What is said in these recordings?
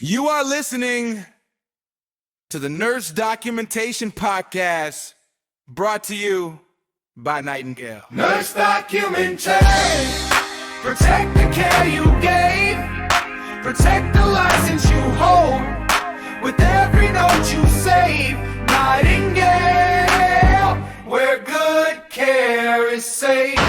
You are listening to the Nurse Documentation Podcast, brought to you by Nightingale. Nurse Documentation. Protect the care you gave. Protect the license you hold. With every note you save. Nightingale, where good care is safe.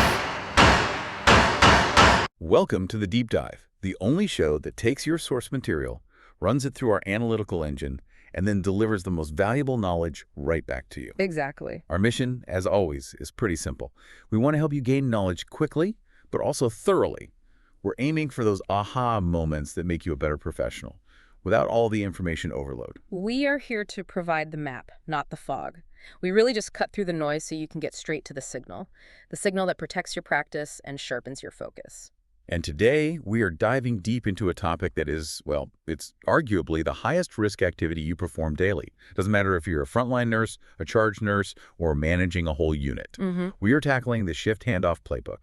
Welcome to The Deep Dive, the only show that takes your source material, runs it through our analytical engine, and then delivers the most valuable knowledge right back to you. Exactly. Our mission, as always, is pretty simple. We want to help you gain knowledge quickly, but also thoroughly. We're aiming for those aha moments that make you a better professional, without all the information overload. We are here to provide the map, not the fog. We really just cut through the noise so you can get straight to the signal that protects your practice and sharpens your focus. And today, we are diving deep into a topic that is, well, it's arguably the highest risk activity you perform daily. Doesn't matter if you're a frontline nurse, a charge nurse, or managing a whole unit. We are tackling the shift handoff playbook.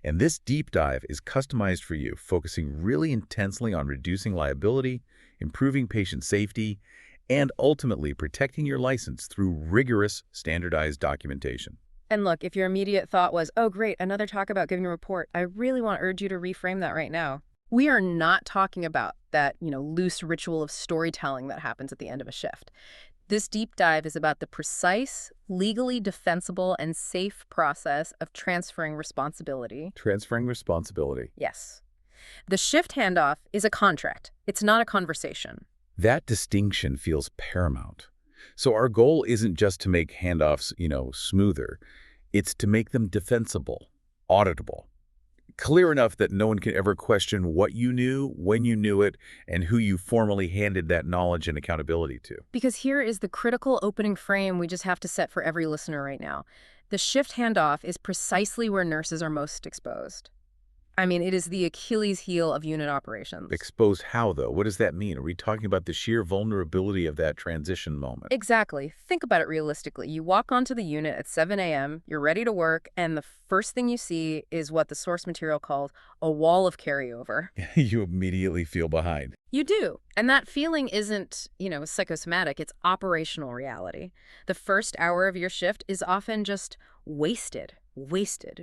And this deep dive is customized for you, focusing really intensely on reducing liability, improving patient safety, and ultimately protecting your license through rigorous, standardized documentation. And look, if your immediate thought was, oh great, another talk about giving a report, I really want to urge you to reframe that right now. We are not talking about that, loose ritual of storytelling that happens at the end of a shift. This deep dive is about the precise, legally defensible, and safe process of transferring responsibility. Transferring responsibility. Yes. The shift handoff is a contract. It's not a conversation. That distinction feels paramount. So our goal isn't just to make handoffs, smoother. It's to make them defensible, auditable, clear enough that no one can ever question what you knew, when you knew it, and who you formally handed that knowledge and accountability to. Because here is the critical opening frame we just have to set for every listener right now. The shift handoff is precisely where nurses are most exposed. I mean, it is the Achilles heel of unit operations. Exposed how, though? What does that mean? Are we talking about the sheer vulnerability of that transition moment? Exactly. Think about it realistically. You walk onto the unit at 7 a.m., you're ready to work, and the first thing you see is what the source material calls a wall of carryover. You immediately feel behind. You do. And that feeling isn't, psychosomatic. It's operational reality. The first hour of your shift is often just wasted,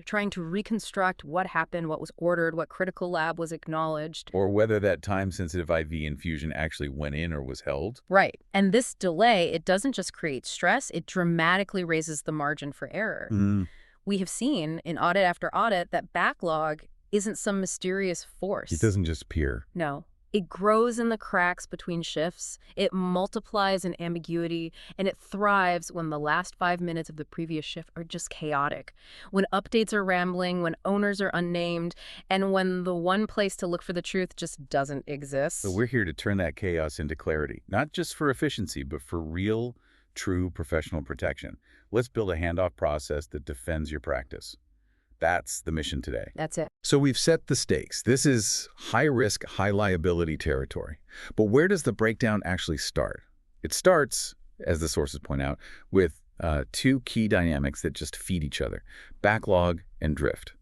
trying to reconstruct what happened, what was ordered, what critical lab was acknowledged. Or whether that time-sensitive IV infusion actually went in or was held. Right. And this delay, it doesn't just create stress, it dramatically raises the margin for error. We have seen in audit after audit that backlog isn't some mysterious force. It doesn't just appear. No. It grows in the cracks between shifts, it multiplies in ambiguity, and it thrives when the last 5 minutes of the previous shift are just chaotic, when updates are rambling, when owners are unnamed, and when the one place to look for the truth just doesn't exist. So we're here to turn that chaos into clarity, not just for efficiency, but for real, true professional protection. Let's build a handoff process that defends your practice. That's the mission today. That's it. So we've set the stakes. This is high-risk, high-liability territory. But where does the breakdown actually start? It starts, as the sources point out, with two key dynamics that just feed each other: backlog and drift.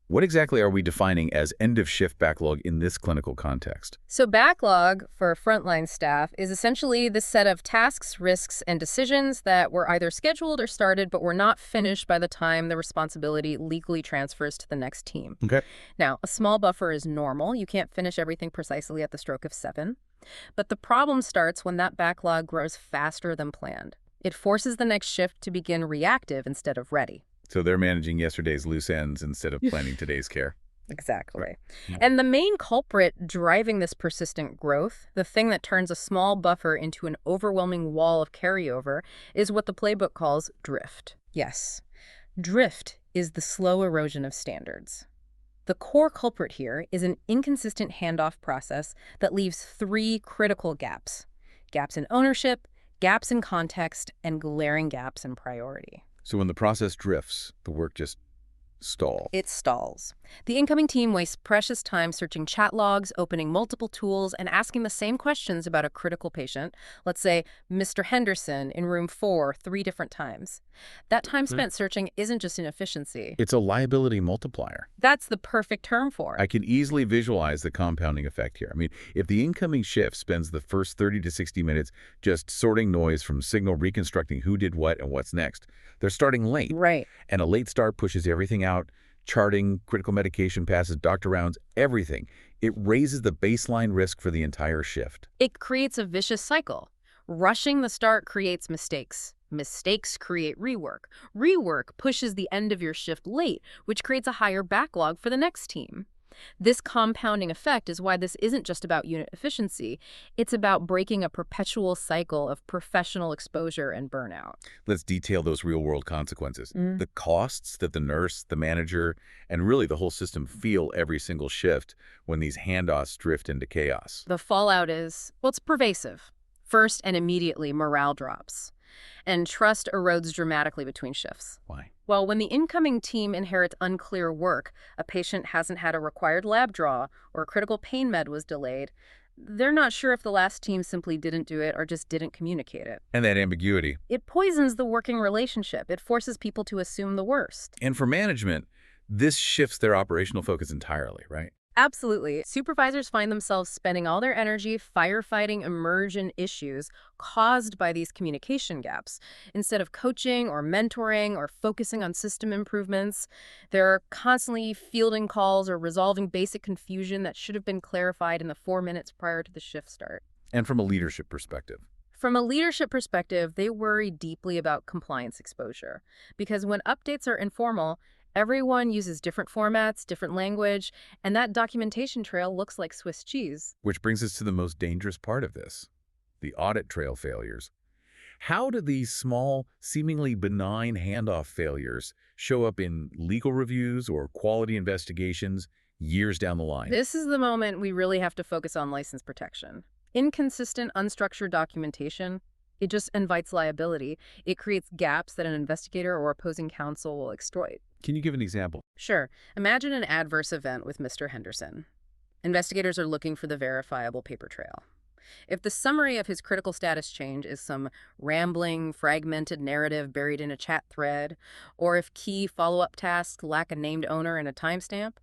What exactly are we defining as end-of-shift backlog in this clinical context? So backlog for frontline staff is essentially the set of tasks, risks, and decisions that were either scheduled or started but were not finished by the time the responsibility legally transfers to the next team. Okay. Now, a small buffer is normal. You can't finish everything precisely at the stroke of 7. But the problem starts when that backlog grows faster than planned. It forces the next shift to begin reactive instead of ready. So they're managing yesterday's loose ends instead of planning today's care. Exactly. Right. Yeah. And the main culprit driving this persistent growth, the thing that turns a small buffer into an overwhelming wall of carryover, is what the playbook calls drift. Yes, drift is the slow erosion of standards. The core culprit here is an inconsistent handoff process that leaves 3 critical gaps: gaps in ownership, gaps in context, and glaring gaps in priority. So when the process drifts, the work just Stall. It stalls. The incoming team wastes precious time searching chat logs, opening multiple tools, and asking the same questions about a critical patient, let's say Mr. Henderson in room 4 3 different times. That time spent searching isn't just inefficiency. It's a liability multiplier. That's the perfect term for it. I can easily visualize the compounding effect here. I mean, if the incoming shift spends the first 30 to 60 minutes just sorting noise from signal, reconstructing who did what and what's next, they're starting late. Right. And a late start pushes everything out, charting, critical medication passes, doctor rounds, everything. It raises the baseline risk for the entire shift. It creates a vicious cycle. Rushing the start creates mistakes. Mistakes create rework. Rework pushes the end of your shift late, which creates a higher backlog for the next team. This compounding effect is why this isn't just about unit efficiency. It's about breaking a perpetual cycle of professional exposure and burnout. Let's detail those real-world consequences. The costs that the nurse, the manager, and really the whole system feel every single shift when these handoffs drift into chaos. The fallout is, well, it's pervasive. First and immediately, morale drops. And trust erodes dramatically between shifts. Why? Well, when the incoming team inherits unclear work, a patient hasn't had a required lab draw, or a critical pain med was delayed, they're not sure if the last team simply didn't do it or just didn't communicate it. And that ambiguity. It poisons the working relationship. It forces people to assume the worst. And for management, this shifts their operational focus entirely, right? Absolutely. Supervisors find themselves spending all their energy firefighting emergent issues caused by these communication gaps. Instead of coaching or mentoring or focusing on system improvements, they're constantly fielding calls or resolving basic confusion that should have been clarified in the 4 minutes prior to the shift start. And from a leadership perspective. From a leadership perspective, they worry deeply about compliance exposure. Because when updates are informal, everyone uses different formats, different language, and that documentation trail looks like Swiss cheese. Which brings us to the most dangerous part of this, the audit trail failures. How do these small, seemingly benign handoff failures show up in legal reviews or quality investigations years down the line? This is the moment we really have to focus on license protection. Inconsistent, unstructured documentation, it just invites liability. It creates gaps that an investigator or opposing counsel will exploit. Can you give an example? Sure. Imagine an adverse event with Mr. Henderson. Investigators are looking for the verifiable paper trail. If the summary of his critical status change is some rambling, fragmented narrative buried in a chat thread, or if key follow-up tasks lack a named owner and a timestamp,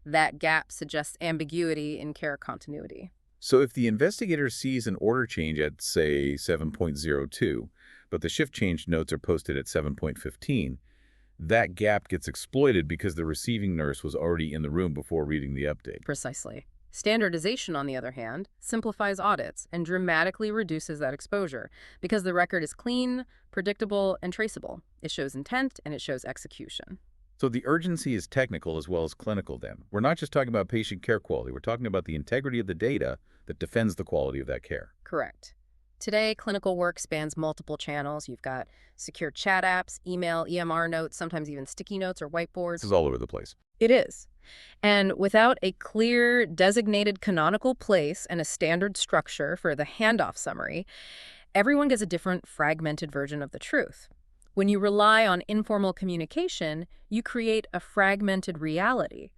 that gap suggests ambiguity in care continuity. So if the investigator sees an order change at, say, 7.02, but the shift change notes are posted at 7.15, that gap gets exploited because the receiving nurse was already in the room before reading the update. Precisely. Standardization, on the other hand, simplifies audits and dramatically reduces that exposure because the record is clean, predictable, and traceable. It shows intent and it shows execution. So the urgency is technical as well as clinical then. We're not just talking about patient care quality. We're talking about the integrity of the data that defends the quality of that care. Correct. Today, clinical work spans multiple channels. You've got secure chat apps, email, EMR notes, sometimes even sticky notes or whiteboards. This is all over the place. It is. And without a clear, designated canonical place and a standard structure for the handoff summary, everyone gets a different fragmented version of the truth. When you rely on informal communication, you create a fragmented reality.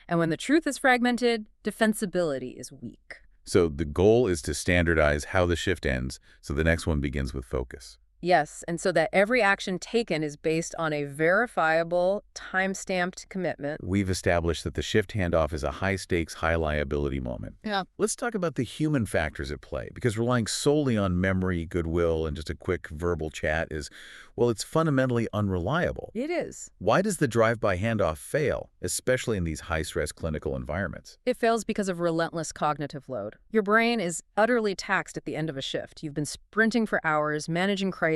And when the truth is fragmented, defensibility is weak. So the goal is to standardize how the shift ends so the next one begins with focus. Yes, and so that every action taken is based on a verifiable, time-stamped commitment. We've established that the shift handoff is a high-stakes, high-liability moment. Yeah. Let's talk about the human factors at play, because relying solely on memory, goodwill, and just a quick verbal chat is, well, it's fundamentally unreliable. It is. Why does the drive-by handoff fail, especially in these high-stress clinical environments? It fails because of relentless cognitive load. Your brain is utterly taxed at the end of a shift. You've been sprinting for hours, managing crises,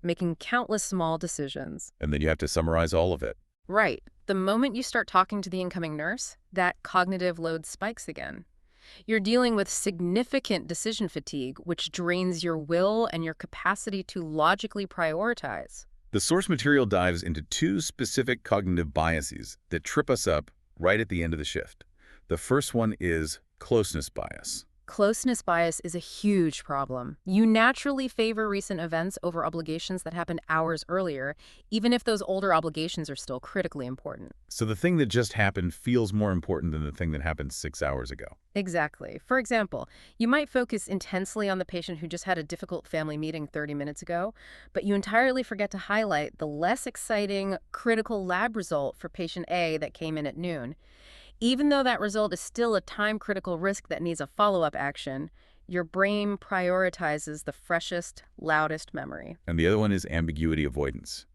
making countless small decisions. And then you have to summarize all of it. Right. The moment you start talking to the incoming nurse, that cognitive load spikes again. You're dealing with significant decision fatigue, which drains your will and your capacity to logically prioritize. The source material dives into two specific cognitive biases that trip us up right at the end of the shift. The first one is closeness bias. Closeness bias is a huge problem. You naturally favor recent events over obligations that happened hours earlier, even if those older obligations are still critically important. So the thing that just happened feels more important than the thing that happened 6 hours ago. Exactly. For example, you might focus intensely on the patient who just had a difficult family meeting 30 minutes ago, but you entirely forget to highlight the less exciting, critical lab result for patient A that came in at noon. Even though that result is still a time-critical risk that needs a follow-up action, your brain prioritizes the freshest, loudest memory. And the other one is ambiguity avoidance.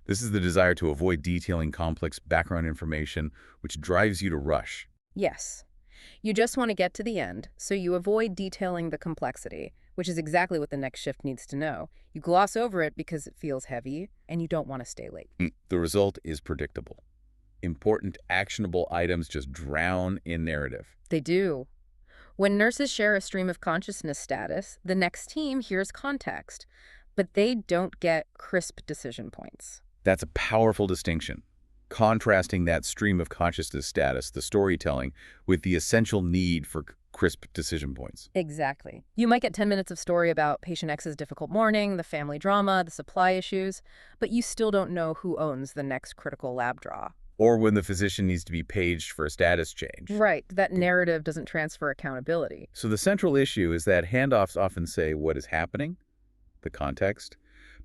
This is the desire to avoid detailing complex background information, which drives you to rush. Yes. You just want to get to the end, so you avoid detailing the complexity, which is exactly what the next shift needs to know. You gloss over it because it feels heavy, and you don't want to stay late. The result is predictable. Important, actionable items just drown in narrative. They do. When nurses share a stream of consciousness status, the next team hears context, but they don't get crisp decision points. That's a powerful distinction, contrasting that stream of consciousness status, the storytelling, with the essential need for crisp decision points. Exactly. You might get 10 minutes of story about patient X's difficult morning, the family drama, the supply issues, but you still don't know who owns the next critical lab draw. Or when the physician needs to be paged for a status change. Right. That narrative doesn't transfer accountability. So the central issue is that handoffs often say what is happening, the context,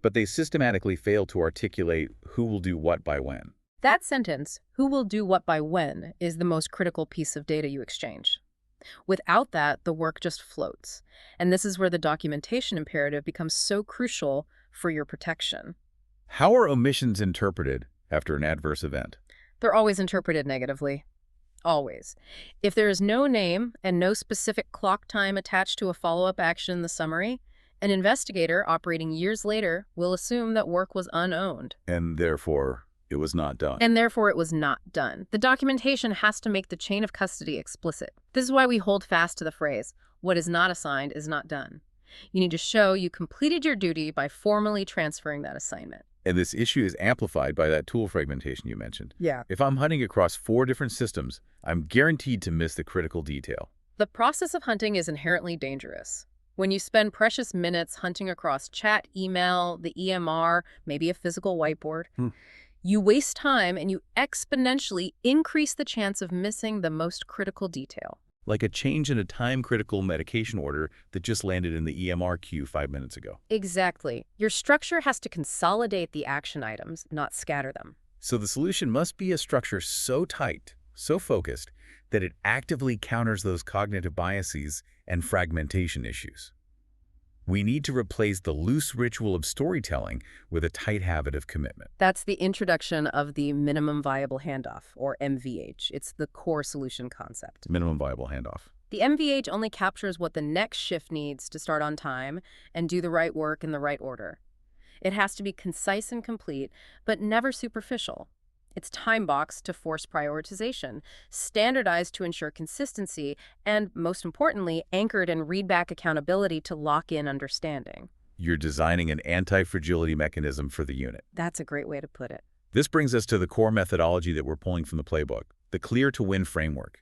but they systematically fail to articulate who will do what by when. That sentence, who will do what by when, is the most critical piece of data you exchange. Without that, the work just floats. And this is where the documentation imperative becomes so crucial for your protection. How are omissions interpreted after an adverse event? They're always interpreted negatively. Always. If there is no name and no specific clock time attached to a follow-up action in the summary, an investigator operating years later will assume that work was unowned. And therefore, it was not done. And therefore, it was not done. The documentation has to make the chain of custody explicit. This is why we hold fast to the phrase, what is not assigned is not done. You need to show you completed your duty by formally transferring that assignment. And this issue is amplified by that tool fragmentation you mentioned. Yeah. If I'm hunting across 4 different systems, I'm guaranteed to miss the critical detail. The process of hunting is inherently dangerous. When you spend precious minutes hunting across chat, email, the EMR, maybe a physical whiteboard, you waste time and you exponentially increase the chance of missing the most critical detail. Like a change in a time-critical medication order that just landed in the EMR queue 5 minutes ago. Exactly. Your structure has to consolidate the action items, not scatter them. So the solution must be a structure so tight, so focused, that it actively counters those cognitive biases and fragmentation issues. We need to replace the loose ritual of storytelling with a tight habit of commitment. That's the introduction of the minimum viable handoff, or MVH. It's the core solution concept. Minimum viable handoff. The MVH only captures what the next shift needs to start on time and do the right work in the right order. It has to be concise and complete, but never superficial. It's time-boxed to force prioritization, standardized to ensure consistency, and, most importantly, anchored in readback accountability to lock in understanding. You're designing an anti-fragility mechanism for the unit. That's a great way to put it. This brings us to the core methodology that we're pulling from the playbook, the clear-to-win framework.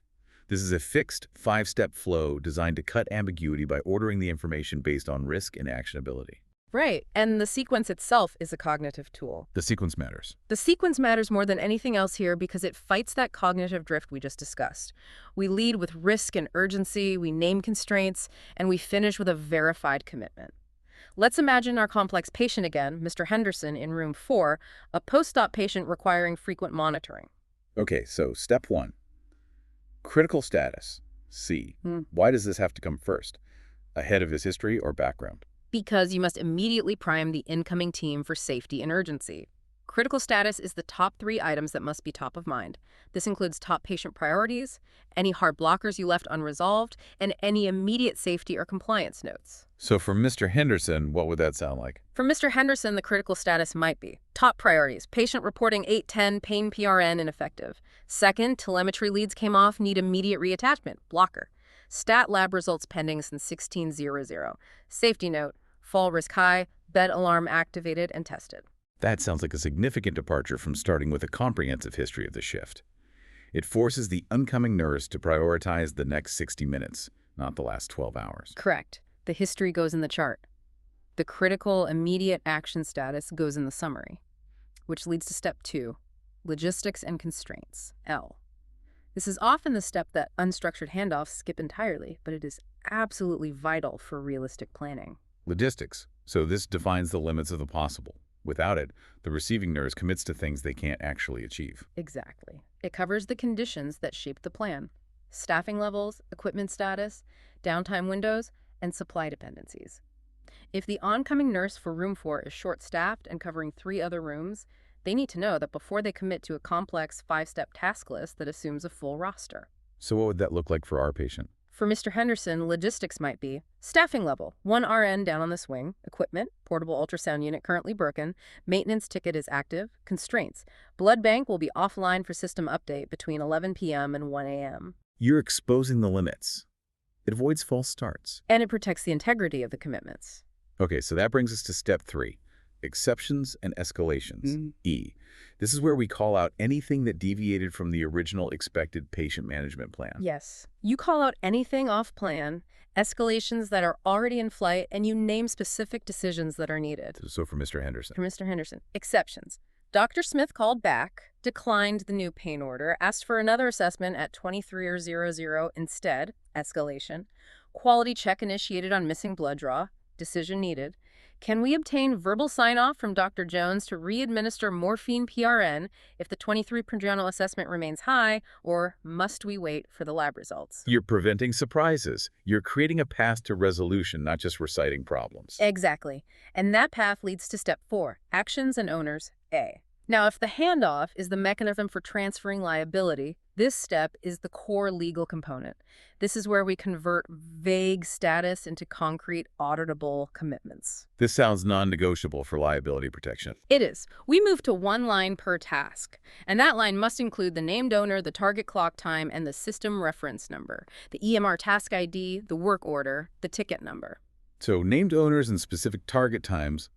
This is a fixed 5-step flow designed to cut ambiguity by ordering the information based on risk and actionability. Right, and the sequence itself is a cognitive tool. The sequence matters. The sequence matters more than anything else here because it fights that cognitive drift we just discussed. We lead with risk and urgency, we name constraints, and we finish with a verified commitment. Let's imagine our complex patient again, Mr. Henderson in room 4, a post-op patient requiring frequent monitoring. Okay, so step 1. Critical status, C. Why does this have to come first? Ahead of his history or background? Because you must immediately prime the incoming team for safety and urgency. Critical status is the top 3 items that must be top of mind. This includes top patient priorities, any hard blockers you left unresolved, and any immediate safety or compliance notes. So for Mr. Henderson, what would that sound like? For Mr. Henderson, the critical status might be top priorities, patient reporting 810, pain PRN ineffective. Second, telemetry leads came off, need immediate reattachment, blocker. Stat lab results pending since 1600. Safety note, fall risk high, bed alarm activated and tested. That sounds like a significant departure from starting with a comprehensive history of the shift. It forces the oncoming nurse to prioritize the next 60 minutes, not the last 12 hours. Correct. The history goes in the chart. The critical immediate action status goes in the summary, which leads to step 2, logistics and constraints, L. This is often the step that unstructured handoffs skip entirely, but it is absolutely vital for realistic planning. Logistics. So this defines the limits of the possible. Without it, the receiving nurse commits to things they can't actually achieve. Exactly. It covers the conditions that shape the plan: staffing levels, equipment status, downtime windows, and supply dependencies. If the oncoming nurse for room 4 is short-staffed and covering 3 other rooms, they need to know that before they commit to a complex 5-step task list that assumes a full roster. So what would that look like for our patient? For Mr. Henderson, logistics might be staffing level, 1 RN down on the swing, equipment, portable ultrasound unit currently broken, maintenance ticket is active, constraints. Blood bank will be offline for system update between 11 p.m. and 1 a.m. You're exposing the limits. It avoids false starts. And it protects the integrity of the commitments. Okay, so that brings us to step 3, exceptions and escalations, E. This is where we call out anything that deviated from the original expected patient management plan. Yes. You call out anything off plan, escalations that are already in flight, and you name specific decisions that are needed. So for Mr. Henderson. For Mr. Henderson, exceptions. Dr. Smith called back, declined the new pain order, asked for another assessment at 23:00 instead, escalation. Quality check initiated on missing blood draw, decision needed. Can we obtain verbal sign-off from Dr. Jones to re-administer morphine PRN if the 23-per-journal assessment remains high, or must we wait for the lab results? You're preventing surprises. You're creating a path to resolution, not just reciting problems. Exactly. And that path leads to step 4, actions and owners, A. Now, if the handoff is the mechanism for transferring liability, this step is the core legal component. This is where we convert vague status into concrete, auditable commitments. This sounds non-negotiable for liability protection. It is. We move to 1 line per task, and that line must include the named owner, the target clock time, and the system reference number, the EMR task ID, the work order, the ticket number. So named owners and specific target times,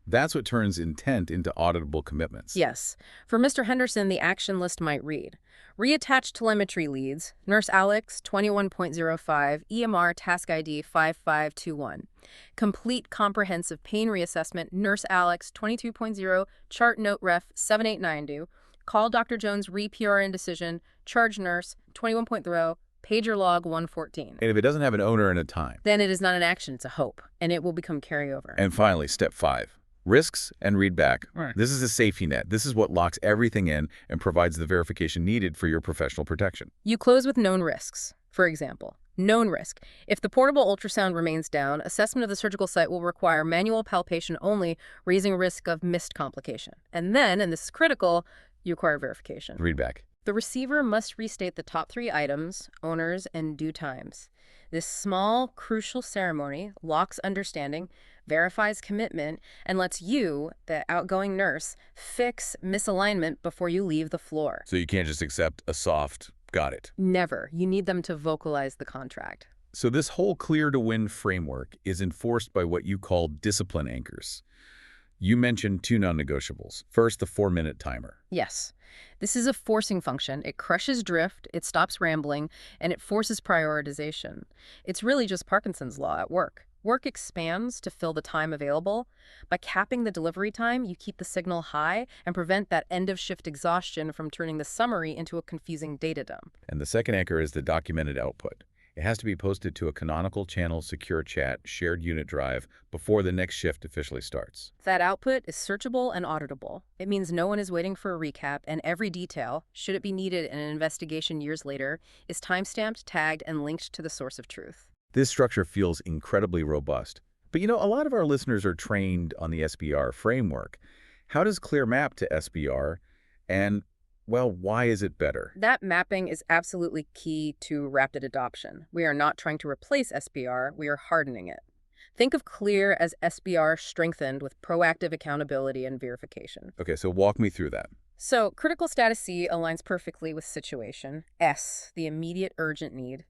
that's what turns intent into auditable commitments. Yes. For Mr. Henderson, the action list might read: reattach telemetry leads, Nurse Alex 21.05, EMR task ID 5521. Complete comprehensive pain reassessment, Nurse Alex 22.0, chart note ref 7892. Call Dr. Jones re-PRN decision, charge nurse 21.0, pager log 114. And if it doesn't have an owner and a time? Then it is not an action, it's a hope, and it will become carryover. And finally, step 5. Risks and read back. Right. This is a safety net. This is what locks everything in and provides the verification needed for your professional protection. You close with known risks. For example, known risk. If the portable ultrasound remains down, assessment of the surgical site will require manual palpation only, raising risk of missed complication. And then, and this is critical, you require verification. Read back. The receiver must restate the top 3 items, owners, and due times. This small, crucial ceremony locks understanding, verifies commitment, and lets you, the outgoing nurse, fix misalignment before you leave the floor. So you can't just accept a soft, got it. Never. You need them to vocalize the contract. So this whole clear-to-win framework is enforced by what you call discipline anchors. You mentioned 2 non-negotiables. First, the 4-minute timer. Yes. This is a forcing function. It crushes drift, it stops rambling, and it forces prioritization. It's really just Parkinson's law at work. Work expands to fill the time available. By capping the delivery time, you keep the signal high and prevent that end-of-shift exhaustion from turning the summary into a confusing data dump. And the second anchor is the documented output. It has to be posted to a canonical channel secure chat shared unit drive before the next shift officially starts. That output is searchable and auditable. It means no one is waiting for a recap, and every detail, should it be needed in an investigation years later, is timestamped, tagged, and linked to the source of truth. This structure feels incredibly robust. But you know, a lot of our listeners are trained on the SBR framework. How does Clear map to SBR? And well, why is it better? That mapping is absolutely key to rapid adoption. We are not trying to replace SBR, we are hardening it. Think of Clear as SBR strengthened with proactive accountability and verification. Okay, so walk me through that. So, critical status C aligns perfectly with situation. S, the immediate urgent need.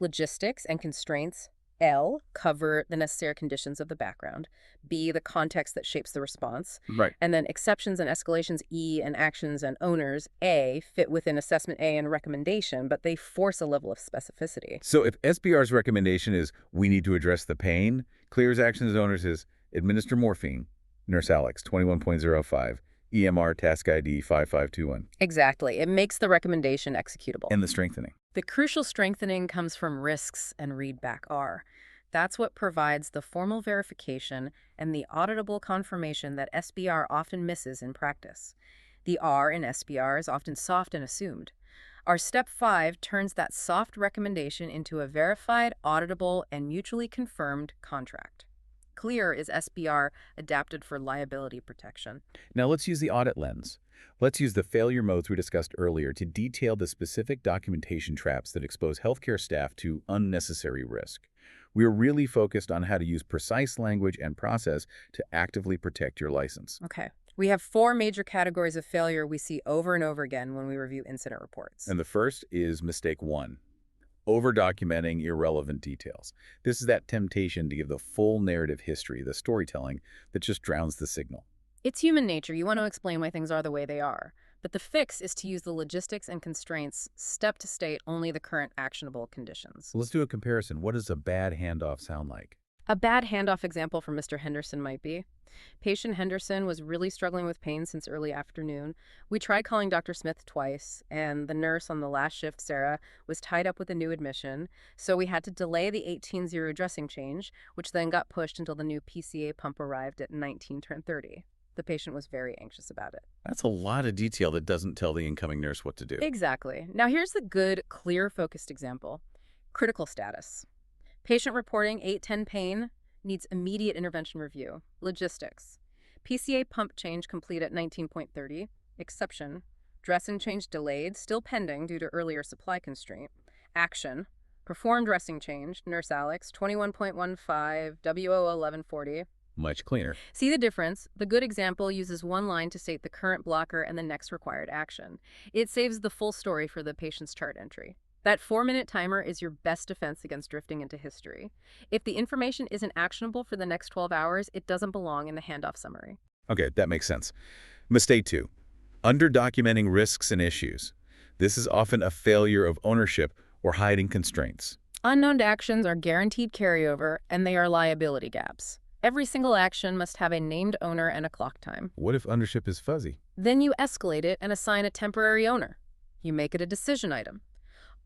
Logistics and constraints, L, cover the necessary conditions of the background. B, the context that shapes the response. Right. And then exceptions and escalations, E, and actions and owners, A, fit within assessment A and recommendation, but they force a level of specificity. So if SBR's recommendation is we need to address the pain, Clear's actions and owners is administer morphine, Nurse Alex 21.05, EMR task ID 5521. Exactly. It makes the recommendation executable. And the strengthening. The crucial strengthening comes from risks and readback R. That's what provides the formal verification and the auditable confirmation that SBR often misses in practice. The R in SBR is often soft and assumed. Our Step 5 turns that soft recommendation into a verified, auditable, and mutually confirmed contract. Clear is SBR adapted for liability protection. Now let's use the audit lens. Let's use the failure modes we discussed earlier to detail the specific documentation traps that expose healthcare staff to unnecessary risk. We're really focused on how to use precise language and process to actively protect your license. Okay. We have 4 major categories of failure we see over and over again when we review incident reports. And the first is mistake 1. Over-documenting irrelevant details. This is that temptation to give the full narrative history, the storytelling, that just drowns the signal. It's human nature. You want to explain why things are the way they are. But the fix is to use the logistics and constraints step to state only the current actionable conditions. So let's do a comparison. What does a bad handoff sound like? A bad handoff example from Mr. Henderson might be, patient Henderson was really struggling with pain since early afternoon. We tried calling Dr. Smith twice, and the nurse on the last shift, Sarah, was tied up with a new admission, so we had to delay the 18:0 dressing change, which then got pushed until the new PCA pump arrived at 19:30. The patient was very anxious about it. That's a lot of detail that doesn't tell the incoming nurse what to do. Exactly. Now here's the good, clear, focused example. Critical status. Patient reporting 8:10 pain, needs immediate intervention review. Logistics. PCA pump change complete at 19:30. Exception. Dressing change delayed, still pending due to earlier supply constraint. Action. Perform dressing change. Nurse Alex, 21.15, WO 1140. Much cleaner. See the difference? The good example uses one line to state the current blocker and the next required action. It saves the full story for the patient's chart entry. That 4-minute timer is your best defense against drifting into history. If the information isn't actionable for the next 12 hours, it doesn't belong in the handoff summary. Okay, that makes sense. Mistake 2. Under-documenting risks and issues. This is often a failure of ownership or hiding constraints. Unknown actions are guaranteed carryover, and they are liability gaps. Every single action must have a named owner and a clock time. What if ownership is fuzzy? Then you escalate it and assign a temporary owner. You make it a decision item.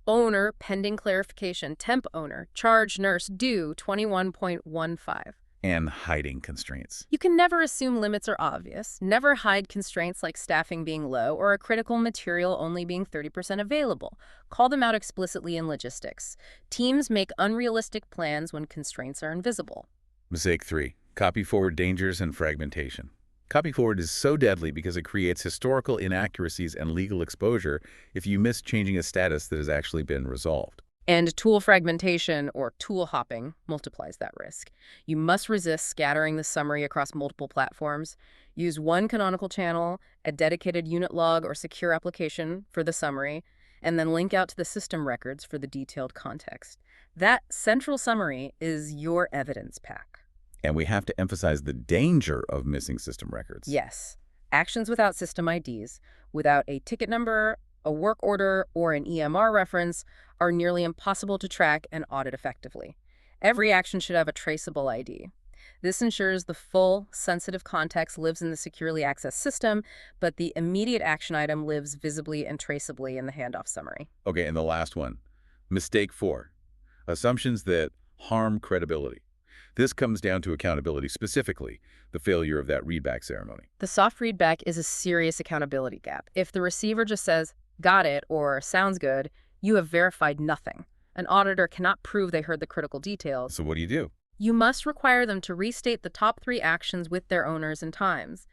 Owner, pending clarification, temp owner, charge nurse, due 21.15. And hiding constraints. You can never assume limits are obvious, never hide constraints like staffing being low or a critical material only being 30% available. Call them out explicitly in logistics. Teams make unrealistic plans when constraints are invisible. Mistake 3. Copy forward dangers and fragmentation. Copy forward is so deadly because it creates historical inaccuracies and legal exposure if you miss changing a status that has actually been resolved. And tool fragmentation, or tool hopping, multiplies that risk. You must resist scattering the summary across multiple platforms. Use one canonical channel, a dedicated unit log or secure application for the summary, and then link out to the system records for the detailed context. That central summary is your evidence pack. And we have to emphasize the danger of missing system records. Yes. Actions without system IDs, without a ticket number, a work order, or an EMR reference are nearly impossible to track and audit effectively. Every action should have a traceable ID. This ensures the full, sensitive context lives in the securely accessed system, but the immediate action item lives visibly and traceably in the handoff summary. Okay, and the last one. Mistake 4. Assumptions that harm credibility. This comes down to accountability, specifically the failure of that readback ceremony. The soft readback is a serious accountability gap. If the receiver just says, got it, or sounds good, you have verified nothing. An auditor cannot prove they heard the critical details. So what do you do? You must require them to restate the top 3 actions with their owners and times.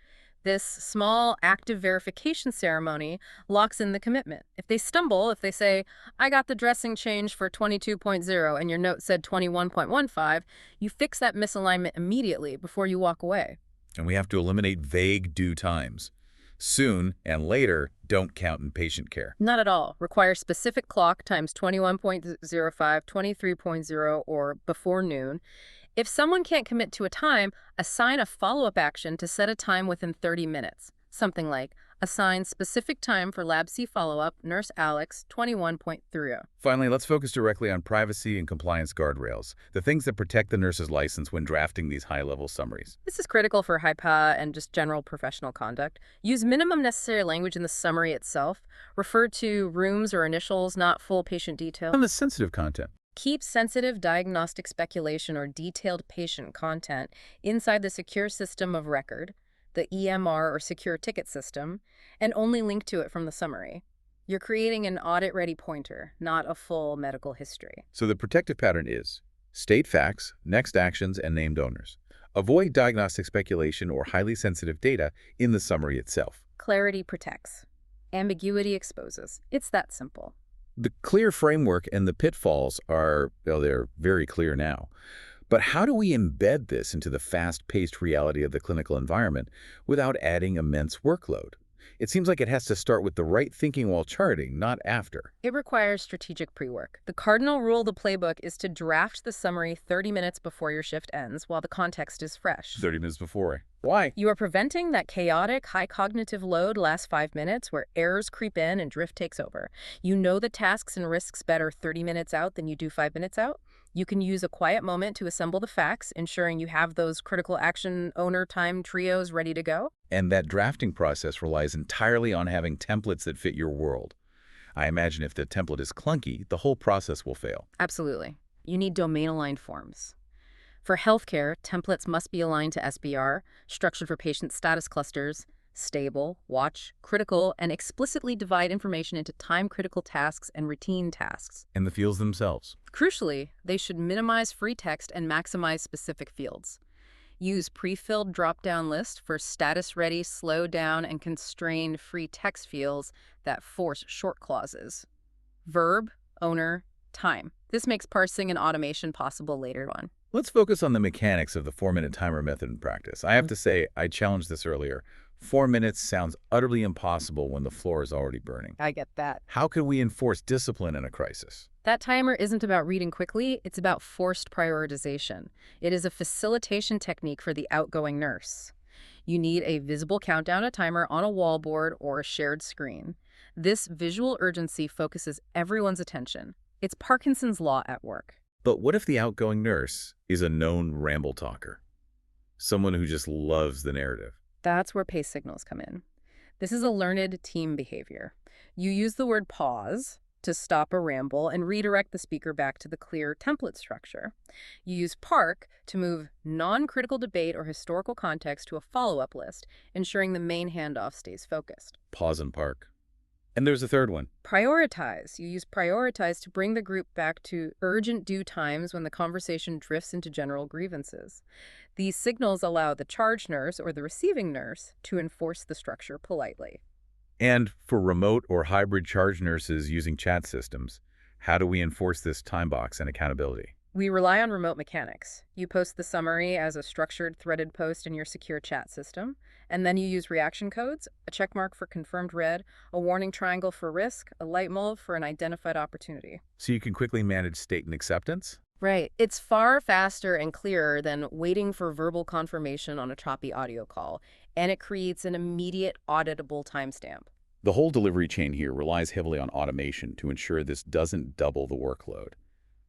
This small active verification ceremony locks in the commitment. If they stumble, if they say, I got the dressing change for 22.0 and your note said 21.15, you fix that misalignment immediately before you walk away. And we have to eliminate vague due times. Soon and later don't count in patient care. Not at all. Require specific clock times 21.05, 23.0, or before noon. If someone can't commit to a time, assign a follow-up action to set a time within 30 minutes. Something like, assign specific time for Lab C follow-up, Nurse Alex, 21.30. Finally, let's focus directly on privacy and compliance guardrails, the things that protect the nurse's license when drafting these high-level summaries. This is critical for HIPAA and just general professional conduct. Use minimum necessary language in the summary itself. Refer to rooms or initials, not full patient detail. On the sensitive content. Keep sensitive diagnostic speculation or detailed patient content inside the secure system of record, the EMR or secure ticket system, and only link to it from the summary. You're creating an audit-ready pointer, not a full medical history. So the protective pattern is state facts, next actions, and named owners. Avoid diagnostic speculation or highly sensitive data in the summary itself. Clarity protects. Ambiguity exposes. It's that simple. The clear framework and the pitfalls are, well, they're very clear now. But how do we embed this into the fast-paced reality of the clinical environment without adding immense workload? It seems like it has to start with the right thinking while charting, not after. It requires strategic pre-work. The cardinal rule of the playbook is to draft the summary 30 minutes before your shift ends while the context is fresh. 30 minutes before. Why? You are preventing that chaotic, high cognitive load last 5 minutes where errors creep in and drift takes over. You know the tasks and risks better 30 minutes out than you do 5 minutes out. You can use a quiet moment to assemble the facts, ensuring you have those critical action owner time trios ready to go. And that drafting process relies entirely on having templates that fit your world. I imagine if the template is clunky, the whole process will fail. Absolutely. You need domain-aligned forms. For healthcare, templates must be aligned to SBR, structured for patient status clusters, stable, watch, critical, and explicitly divide information into time-critical tasks and routine tasks. And the fields themselves. Crucially, they should minimize free text and maximize specific fields. Use pre-filled drop-down list for status-ready, slow-down, and constrained free text fields that force short clauses. Verb, owner, time. This makes parsing and automation possible later on. Let's focus on the mechanics of the 4-minute timer method in practice. I have to say, I challenged this earlier. 4 minutes sounds utterly impossible when the floor is already burning. I get that. How can we enforce discipline in a crisis? That timer isn't about reading quickly, it's about forced prioritization. It is a facilitation technique for the outgoing nurse. You need a visible countdown timer on a wallboard or a shared screen. This visual urgency focuses everyone's attention. It's Parkinson's law at work. But what if the outgoing nurse is a known ramble talker? Someone who just loves the narrative. That's where pace signals come in. This is a learned team behavior. You use the word pause to stop a ramble and redirect the speaker back to the clear template structure. You use park to move non-critical debate or historical context to a follow-up list, ensuring the main handoff stays focused. Pause and park. And there's a third one. Prioritize. You use prioritize to bring the group back to urgent due times when the conversation drifts into general grievances. These signals allow the charge nurse or the receiving nurse to enforce the structure politely. And for remote or hybrid charge nurses using chat systems, how do we enforce this time box and accountability? We rely on remote mechanics. You post the summary as a structured threaded post in your secure chat system, and then you use reaction codes, a checkmark for confirmed read, a warning triangle for risk, a light bulb for an identified opportunity. So you can quickly manage state and acceptance? Right. It's far faster and clearer than waiting for verbal confirmation on a choppy audio call, and it creates an immediate auditable timestamp. The whole delivery chain here relies heavily on automation to ensure this doesn't double the workload.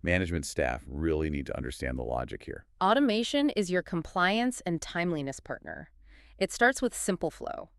Management staff really need to understand the logic here. Automation is your compliance and timeliness partner. It starts with simple flow.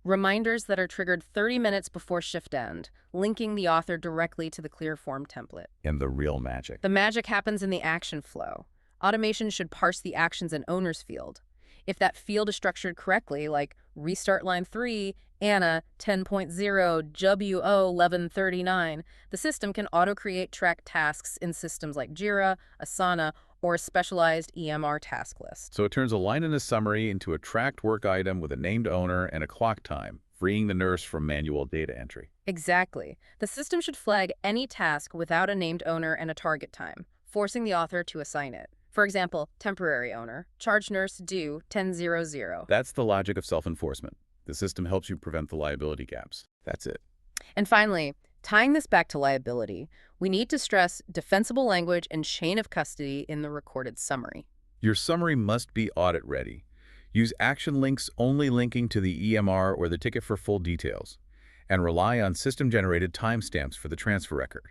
Reminders that are triggered 30 minutes before shift end, linking the author directly to the clear form template. And the real magic. The magic happens in the action flow. Automation should parse the actions and owners field. If that field is structured correctly, like restart line 3, Anna 10.0, WO 1139, the system can auto-create track tasks in systems like Jira, Asana, or a specialized EMR task list. So it turns a line in a summary into a tracked work item with a named owner and a clock time, freeing the nurse from manual data entry. Exactly. The system should flag any task without a named owner and a target time, forcing the author to assign it. For example, temporary owner, charge nurse due 10:00. That's the logic of self-enforcement. The system helps you prevent the liability gaps. That's it. And finally, tying this back to liability, we need to stress defensible language and chain of custody in the recorded summary. Your summary must be audit ready. Use action links only linking to the EMR or the ticket for full details, and rely on system-generated timestamps for the transfer record.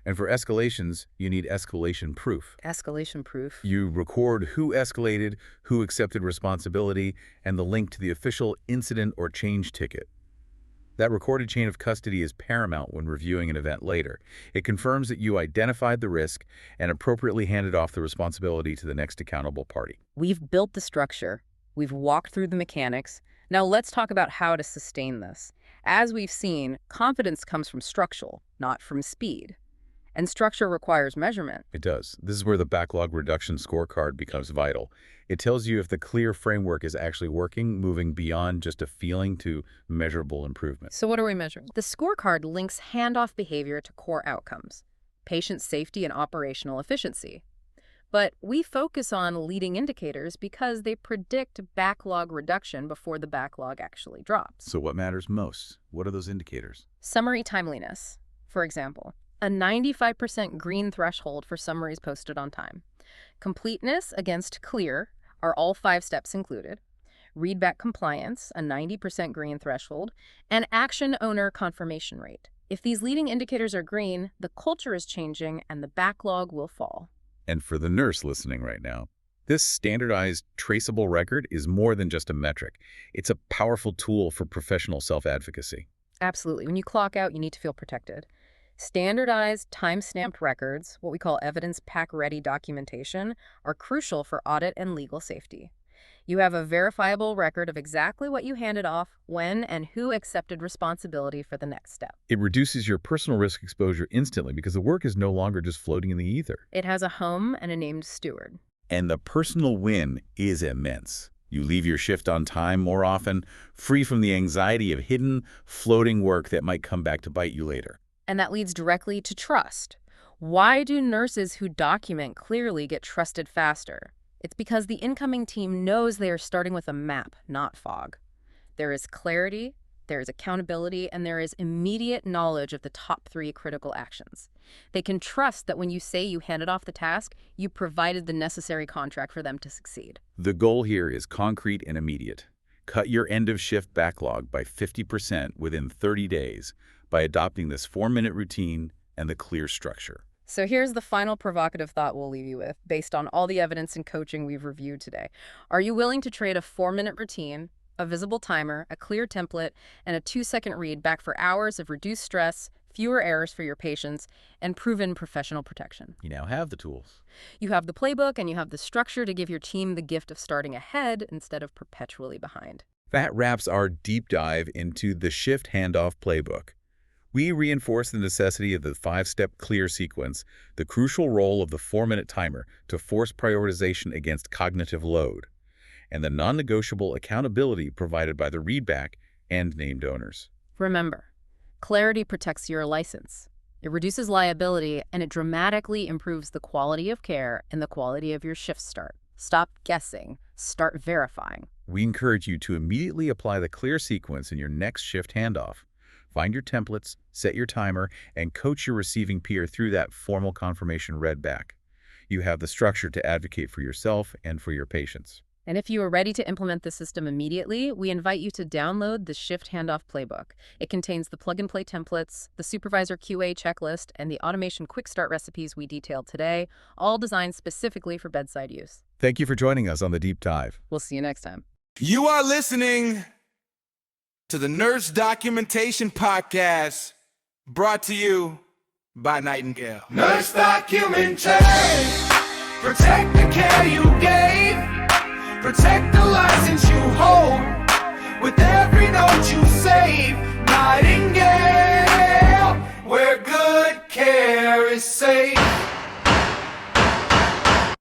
And for escalations, you need escalation proof. Escalation proof. You record who escalated, who accepted responsibility, and the link to the official incident or change ticket. That recorded chain of custody is paramount when reviewing an event later. It confirms that you identified the risk and appropriately handed off the responsibility to the next accountable party. We've built the structure. We've walked through the mechanics. Now let's talk about how to sustain this. As we've seen, confidence comes from structural, not from speed. And structure requires measurement. It does. This is where the backlog reduction scorecard becomes vital. It tells you if the clear framework is actually working, moving beyond just a feeling to measurable improvement. So what are we measuring? The scorecard links handoff behavior to core outcomes, patient safety and operational efficiency. But we focus on leading indicators because they predict backlog reduction before the backlog actually drops. So what matters most? What are those indicators? Summary timeliness, for example. A 95% green threshold for summaries posted on time. Completeness against clear are all 5 steps included. Readback compliance, a 90% green threshold, and action owner confirmation rate. If these leading indicators are green, the culture is changing and the backlog will fall. And for the nurse listening right now, this standardized, traceable record is more than just a metric. It's a powerful tool for professional self-advocacy. Absolutely. When you clock out, you need to feel protected. Standardized, time-stamped records, what we call evidence pack-ready documentation, are crucial for audit and legal safety. You have a verifiable record of exactly what you handed off, when, and who accepted responsibility for the next step. It reduces your personal risk exposure instantly because the work is no longer just floating in the ether. It has a home and a named steward. And the personal win is immense. You leave your shift on time more often, free from the anxiety of hidden, floating work that might come back to bite you later. And that leads directly to trust. Why do nurses who document clearly get trusted faster? It's because the incoming team knows they are starting with a map, not fog. There is clarity, there is accountability, and there is immediate knowledge of the top 3 critical actions. They can trust that when you say you handed off the task, you provided the necessary contract for them to succeed. The goal here is concrete and immediate. Cut your end-of-shift backlog by 50% within 30 days by adopting this 4-minute routine and the clear structure. So here's the final provocative thought we'll leave you with, based on all the evidence and coaching we've reviewed today. Are you willing to trade a 4-minute routine, a visible timer, a clear template, and a 2-second read back for hours of reduced stress, fewer errors for your patients, and proven professional protection? You now have the tools. You have the playbook and you have the structure to give your team the gift of starting ahead instead of perpetually behind. That wraps our deep dive into the Shift Handoff Playbook. We reinforce the necessity of the 5-step clear sequence, the crucial role of the 4-minute timer to force prioritization against cognitive load, and the non-negotiable accountability provided by the readback and named owners. Remember, clarity protects your license. It reduces liability, and it dramatically improves the quality of care and the quality of your shift start. Stop guessing. Start verifying. We encourage you to immediately apply the clear sequence in your next shift handoff. Find your templates, set your timer, and coach your receiving peer through that formal confirmation read back. You have the structure to advocate for yourself and for your patients. And if you are ready to implement the system immediately, we invite you to download the Shift Handoff Playbook. It contains the plug-and-play templates, the supervisor QA checklist, and the automation quick start recipes we detailed today, all designed specifically for bedside use. Thank you for joining us on the Deep Dive. We'll see you next time. You are listening to the Nurse Documentation Podcast, brought to you by Nightingale. Nurse Documentation. Protect the care you gave. Protect the license you hold.